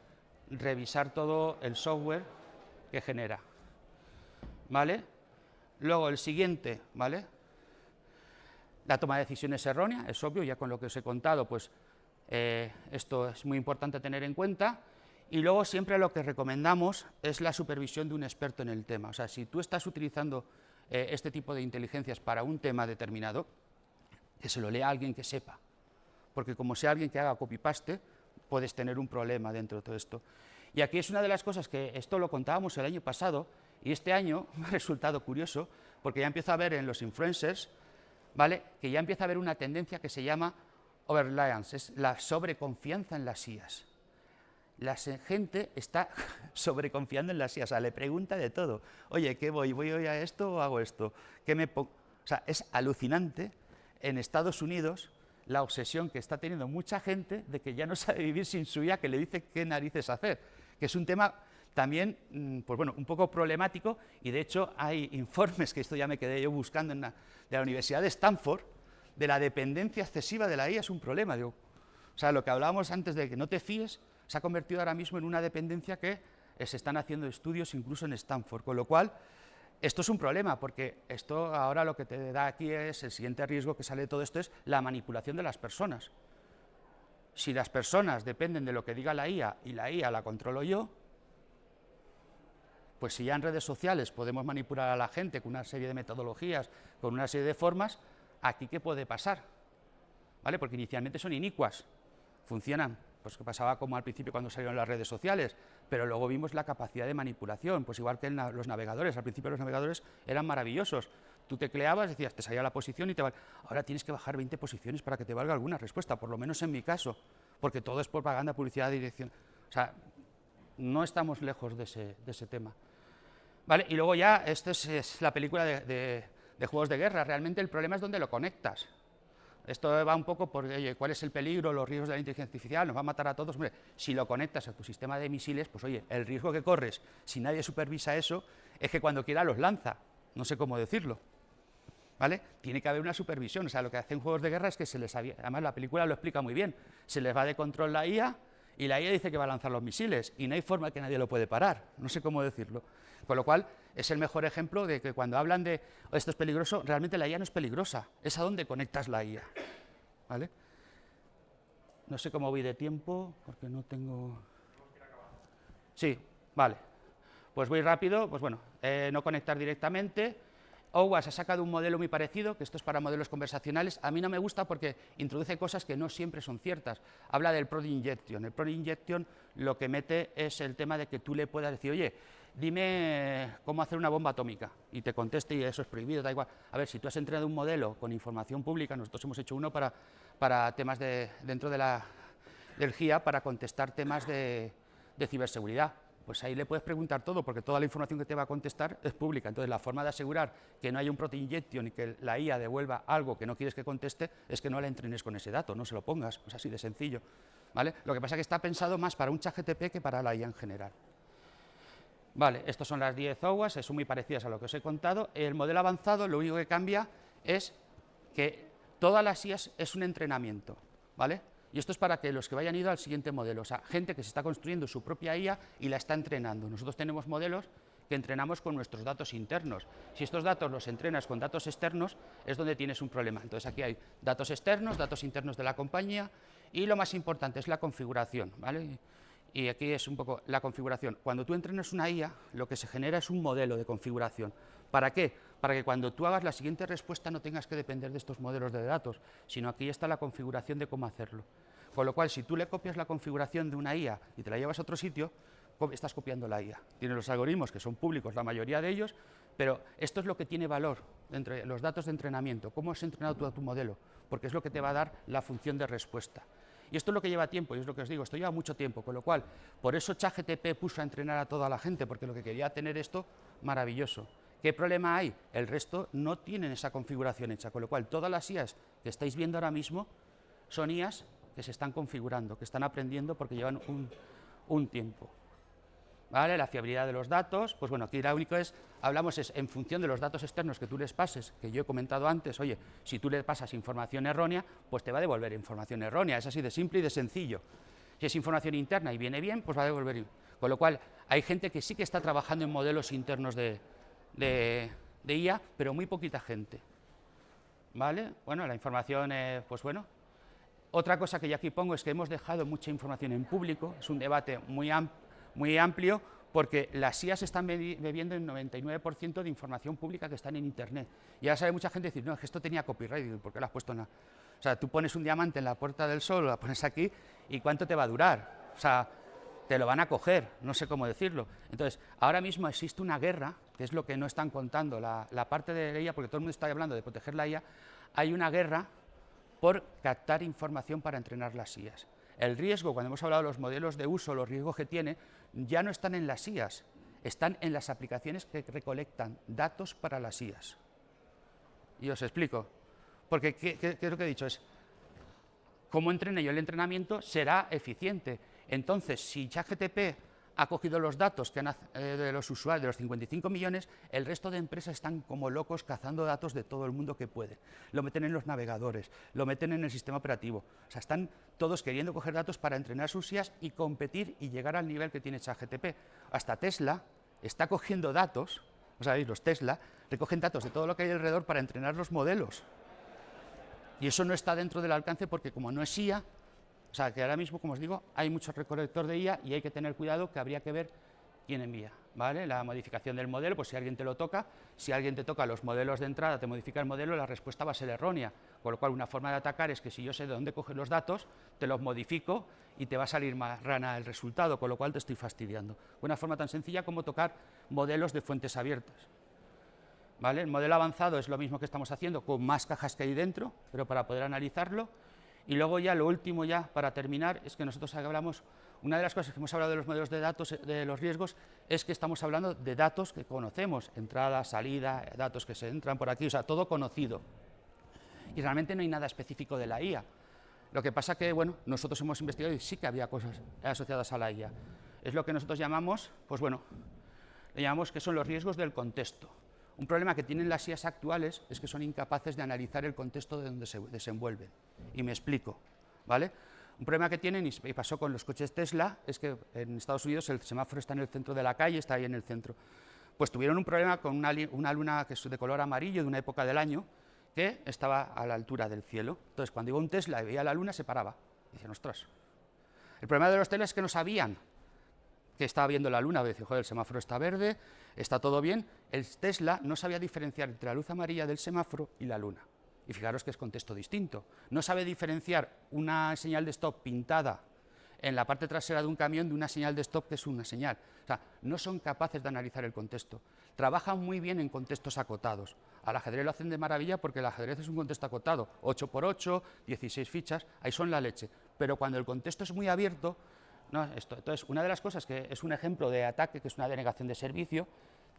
revisar todo el software que genera, ¿vale? Luego el siguiente, ¿vale? La toma de decisiones errónea, es obvio, ya con lo que os he contado, pues esto es muy importante tener en cuenta. Y luego siempre lo que recomendamos es la supervisión de un experto en el tema. O sea, si tú estás utilizando este tipo de inteligencias para un tema determinado, que se lo lea a alguien que sepa. Porque como sea alguien que haga copy-paste, puedes tener un problema dentro de todo esto. Y aquí es una de las cosas que esto lo contábamos el año pasado, y este año me ha resultado curioso, porque ya empiezo a ver en los influencers, ¿vale?, que ya empieza a haber una tendencia que se llama over-reliance, es la sobreconfianza en las IAs. la gente está sobreconfiando en las IA, o sea, le pregunta de todo. Oye, ¿qué voy? ¿Voy hoy a esto o hago esto? ¿Qué me pongo? O sea, es alucinante en Estados Unidos la obsesión que está teniendo mucha gente de que ya no sabe vivir sin su IA, que le dice qué narices hacer, que es un tema también, pues bueno, un poco problemático, y de hecho hay informes, que esto ya me quedé yo buscando de la Universidad de Stanford, de la dependencia excesiva de la IA es un problema. Digo, o sea, lo que hablábamos antes de que no te fíes, se ha convertido ahora mismo en una dependencia que se están haciendo estudios incluso en Stanford, con lo cual esto es un problema, porque esto ahora lo que te da aquí es, el siguiente riesgo que sale de todo esto es la manipulación de las personas. Si las personas dependen de lo que diga la IA y la IA la controlo yo, pues si ya en redes sociales podemos manipular a la gente con una serie de metodologías, con una serie de formas, ¿aquí qué puede pasar? ¿Vale? Porque inicialmente son inicuas, funcionan, pues que pasaba como al principio cuando salieron las redes sociales, pero luego vimos la capacidad de manipulación, pues igual que en los navegadores. Al principio los navegadores eran maravillosos, tú tecleabas, decías, te salía la posición y te valía. Ahora tienes que bajar 20 posiciones para que te valga alguna respuesta, por lo menos en mi caso, porque todo es propaganda, publicidad, dirección. O sea, no estamos lejos de ese tema. ¿Vale? Y luego ya, esta es la película de juegos de guerra. Realmente el problema es dónde lo conectas. Esto va un poco por, oye, ¿cuál es el peligro, los riesgos de la inteligencia artificial? ¿Nos va a matar a todos? Hombre, si lo conectas a tu sistema de misiles, pues oye, el riesgo que corres, si nadie supervisa eso, es que cuando quiera los lanza. No sé cómo decirlo. ¿Vale? Tiene que haber una supervisión. O sea, lo que hacen juegos de guerra es que se les había... Además, la película lo explica muy bien. Se les va de control la IA y la IA dice que va a lanzar los misiles y no hay forma que nadie lo puede parar. No sé cómo decirlo. Con lo cual, es el mejor ejemplo de que cuando hablan de esto es peligroso, realmente la IA no es peligrosa. Es a dónde conectas la IA. ¿Vale? No sé cómo voy de tiempo, porque no tengo... Sí, vale. Pues voy rápido, pues bueno, no conectar directamente. OWASP ha sacado un modelo muy parecido, que esto es para modelos conversacionales. A mí no me gusta porque introduce cosas que no siempre son ciertas. Habla del prompt injection. El prompt injection lo que mete es el tema de que tú le puedas decir, oye, dime cómo hacer una bomba atómica, y te conteste y eso es prohibido, da igual. A ver, si tú has entrenado un modelo con información pública, nosotros hemos hecho uno para temas dentro del GIA, para contestar temas de ciberseguridad. Pues ahí le puedes preguntar todo, porque toda la información que te va a contestar es pública. Entonces, la forma de asegurar que no haya un prompt injection y que la IA devuelva algo que no quieres que conteste es que no la entrenes con ese dato, no se lo pongas, es así de sencillo. ¿Vale? Lo que pasa es que está pensado más para un ChatGPT que para la IA en general. Vale, estos son las 10 OWASP, son muy parecidas a lo que os he contado. El modelo avanzado lo único que cambia es que todas las IAs es un entrenamiento, ¿vale? Y esto es para que los que vayan ido al siguiente modelo, o sea, gente que se está construyendo su propia IA y la está entrenando. Nosotros tenemos modelos que entrenamos con nuestros datos internos. Si estos datos los entrenas con datos externos, es donde tienes un problema. Entonces aquí hay datos externos, datos internos de la compañía, y lo más importante es la configuración, ¿vale? Y aquí es un poco la configuración. Cuando tú entrenas una IA, lo que se genera es un modelo de configuración. ¿Para qué? Para que cuando tú hagas la siguiente respuesta no tengas que depender de estos modelos de datos, sino aquí está la configuración de cómo hacerlo. Con lo cual, si tú le copias la configuración de una IA y te la llevas a otro sitio, estás copiando la IA. Tiene los algoritmos que son públicos, la mayoría de ellos, pero esto es lo que tiene valor entre los datos de entrenamiento. ¿Cómo has entrenado tú a tu modelo? Porque es lo que te va a dar la función de respuesta. Y esto es lo que lleva tiempo, y es lo que os digo, esto lleva mucho tiempo, con lo cual, por eso ChatGPT puso a entrenar a toda la gente, porque lo que quería tener esto maravilloso. ¿Qué problema hay? El resto no tienen esa configuración hecha, con lo cual todas las IAs que estáis viendo ahora mismo son IAs que se están configurando, que están aprendiendo porque llevan un tiempo. ¿Vale? La fiabilidad de los datos, pues bueno, aquí lo único es, hablamos es en función de los datos externos que tú les pases, que yo he comentado antes, oye, si tú le pasas información errónea, pues te va a devolver información errónea, es así de simple y de sencillo. Si es información interna y viene bien, pues va a devolver. Con lo cual, hay gente que sí que está trabajando en modelos internos de IA, pero muy poquita gente. ¿Vale? Bueno, la información, pues bueno. Otra cosa que yo aquí pongo es que hemos dejado mucha información en público, es un debate muy amplio, porque las IAs están bebiendo el 99% de información pública que están en Internet. Y ahora sabe mucha gente decir, no, es que esto tenía copyright, y ¿por qué lo has puesto en la...? O sea, tú pones un diamante en la Puerta del Sol, la pones aquí, ¿y cuánto te va a durar? O sea, te lo van a coger, no sé cómo decirlo. Entonces, ahora mismo existe una guerra, que es lo que no están contando, la parte de la IA, porque todo el mundo está hablando de proteger la IA, hay una guerra por captar información para entrenar las IAs. El riesgo, cuando hemos hablado de los modelos de uso, los riesgos que tiene, ya no están en las IAs, están en las aplicaciones que recolectan datos para las IAs. Y os explico, porque ¿qué es lo que he dicho? Es, ¿cómo entrene yo? El entrenamiento será eficiente. Entonces, si ChatGPT ha cogido los datos de los usuarios, de los 55 millones, el resto de empresas están como locos cazando datos de todo el mundo que puede. Lo meten en los navegadores, lo meten en el sistema operativo. O sea, están todos queriendo coger datos para entrenar sus IAs y competir y llegar al nivel que tiene ChatGPT. Hasta Tesla está cogiendo datos, ¿sabéis? Los Tesla recogen datos de todo lo que hay alrededor para entrenar los modelos. Y eso no está dentro del alcance porque como no es IA, o sea, que ahora mismo, como os digo, hay mucho recolector de IA y hay que tener cuidado, que habría que ver quién envía, ¿vale? La modificación del modelo, pues si alguien te lo toca, si alguien te toca los modelos de entrada, te modifica el modelo, la respuesta va a ser errónea. Con lo cual, una forma de atacar es que si yo sé de dónde coges los datos, te los modifico y te va a salir más rana el resultado, con lo cual te estoy fastidiando. Una forma tan sencilla como tocar modelos de fuentes abiertas. ¿Vale? El modelo avanzado es lo mismo que estamos haciendo, con más cajas que hay dentro, pero para poder analizarlo. Y luego ya lo último, ya para terminar, es que nosotros hablamos, una de las cosas que hemos hablado de los modelos de datos, de los riesgos, es que estamos hablando de datos que conocemos, entrada, salida, datos que se entran por aquí, o sea, todo conocido. Y realmente no hay nada específico de la IA. Lo que pasa que, bueno, nosotros hemos investigado y sí que había cosas asociadas a la IA. Es lo que nosotros llamamos, pues bueno, le llamamos que son los riesgos del contexto. Un problema que tienen las IAs actuales es que son incapaces de analizar el contexto de donde se desenvuelven. Y me explico, ¿vale? Un problema que tienen, y pasó con los coches Tesla, es que en Estados Unidos el semáforo está en el centro de la calle, está ahí en el centro. Pues tuvieron un problema con una luna que es de color amarillo de una época del año que estaba a la altura del cielo. Entonces, cuando iba un Tesla y veía la luna, se paraba. Y decían, ostras. El problema de los Tesla es que no sabían que estaba viendo la luna, decía, joder, el semáforo está verde, está todo bien. El Tesla no sabía diferenciar entre la luz amarilla del semáforo y la luna. Y fijaros que es contexto distinto. No sabe diferenciar una señal de stop pintada en la parte trasera de un camión de una señal de stop que es una señal. O sea, no son capaces de analizar el contexto. Trabajan muy bien en contextos acotados. Al ajedrez lo hacen de maravilla porque el ajedrez es un contexto acotado. 8×8, 16 fichas, ahí son la leche. Pero cuando el contexto es muy abierto, no, esto. Entonces, una de las cosas que es un ejemplo de ataque, que es una denegación de servicio,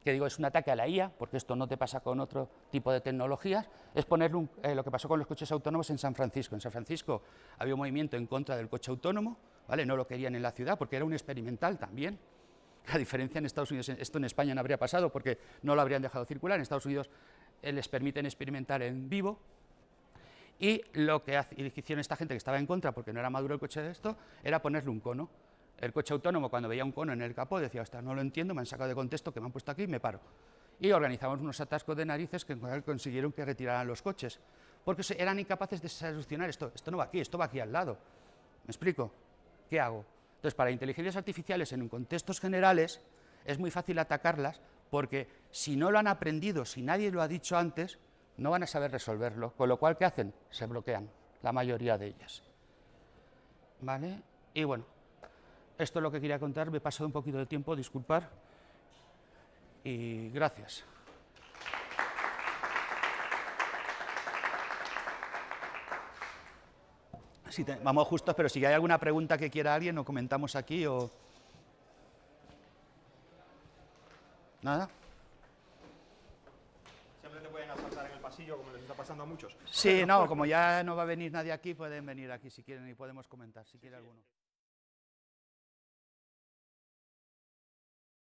que digo es un ataque a la IA, porque esto no te pasa con otro tipo de tecnologías, es ponerle lo que pasó con los coches autónomos en San Francisco. En San Francisco había un movimiento en contra del coche autónomo, ¿vale? No lo querían en la ciudad porque era un experimental también. La diferencia en Estados Unidos, esto en España no habría pasado porque no lo habrían dejado circular. En Estados Unidos les permiten experimentar en vivo. Y lo que hicieron esta gente que estaba en contra, porque no era maduro el coche de esto, era ponerle un cono. El coche autónomo, cuando veía un cono en el capó, decía, hasta no lo entiendo, me han sacado de contexto, que me han puesto aquí y me paro. Y organizamos unos atascos de narices que consiguieron que retiraran los coches, porque eran incapaces de solucionar esto. Esto no va aquí, esto va aquí al lado. ¿Me explico? ¿Qué hago? Entonces, para inteligencias artificiales en contextos generales es muy fácil atacarlas, porque si no lo han aprendido, si nadie lo ha dicho antes, no van a saber resolverlo, con lo cual, ¿qué hacen? Se bloquean, la mayoría de ellas. ¿Vale? Y bueno, esto es lo que quería contar, me he pasado un poquito de tiempo, disculpar, y gracias. Sí, vamos justos, pero si hay alguna pregunta que quiera alguien, lo comentamos aquí o... ¿Nada? Siempre te pueden asaltar en el pasillo, como les está pasando a muchos. Sí, no, como ya no va a venir nadie aquí, pueden venir aquí si quieren y podemos comentar, si quiere alguno.